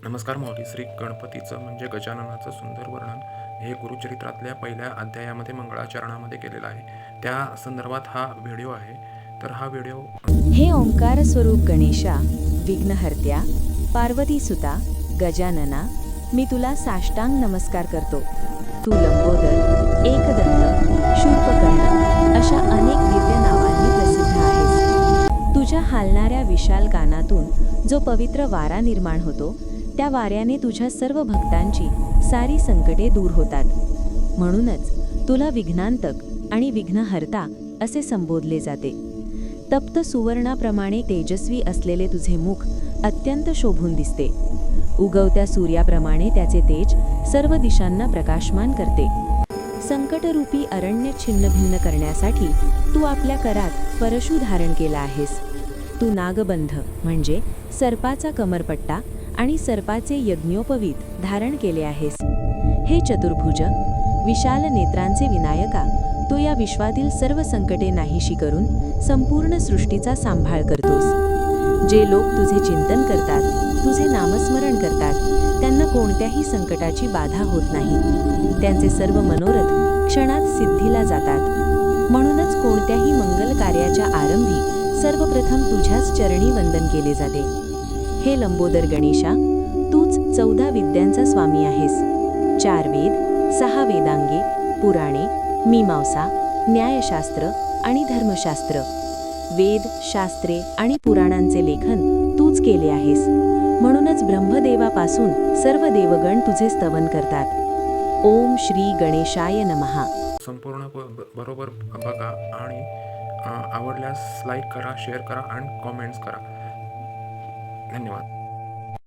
नमस्कार माऊली. श्री गणपतीचं म्हणजे गजाननाचं सुंदर वर्णन हे गुरुचरित्रातल्या पहिल्या अध्यायामध्ये मंगळाचरणामध्ये केलेलं आहे. त्या संदर्भात हा व्हिडिओ आहे. तर हा व्हिडिओ हे ओंकार स्वरूप गणेशा, विघ्नहर्त्या, पार्वतीसुता, गजानना, मी तुला साष्टांग नमस्कार करतो. तू लंबोदर, एकदंत, शूर्पकर्ण अशा अनेक दिव्य नावांनी प्रसिद्ध आहेस. तुझ्या हालणाऱ्या विशाल कानातून जो पवित्र वारा निर्माण होतो, त्या वाऱ्याने तुझ्या सर्व भक्तांची सारी संकटे दूर होतात. म्हणूनच तुला विघ्नांतक आणि विघ्नहर्ता असे संबोधले जाते. तप्त सुवर्णाप्रमाणे तेजस्वी असलेले तुझे मुख अत्यंत शोभून दिसते. उगवत्या सूर्याप्रमाणे त्याचे तेज सर्व दिशांना प्रकाशमान करते. संकटरूपी अरण्य छिन्नभिन्न करण्यासाठी तू आपल्या करात परशु धारण केला आहेस. तू नागबंध म्हणजे सर्पाचा कमरपट्टा आणि सर्पाचे यज्ञोपवीत धारण केले आहेस. हे चतुर्भुज, विशाल नेत्रांचे विनायका, तू या विश्वातील सर्व संकटे नाहीशी करून संपूर्ण सृष्टीचा सांभाळ करतोस. जे लोक तुझे चिंतन करतात, तुझे नामस्मरण करतात, त्यांना कोणत्याही संकटाची बाधा होत नाही. त्यांचे सर्व मनोरथ क्षणात सिद्धीला जातात. म्हणूनच कोणत्याही मंगल कार्याच्या आरंभी सर्वप्रथम तुझ्याच चरणी वंदन केले जाते. हे लंबोदर गणेशा, तूच 14 विद्यांचा स्वामी आहेस. 4 वेद, 6 वेदांगे, पुराणे, मीमांसा, न्यायशास्त्र आणि धर्मशास्त्र. वेद, शास्त्रे आणि पुराणांचे लेखन तूच केले आहेस. म्हणूनच ब्रह्मदेवापासून सर्व देवगण तुझे स्तवन करतात. ओम श्री गणेशाय नमः. संपूर्ण बरोबर बघा आणि आवडल्यास लाईक करा, शेअर करा आणि कॉमेंट्स करा. धन्यवाद.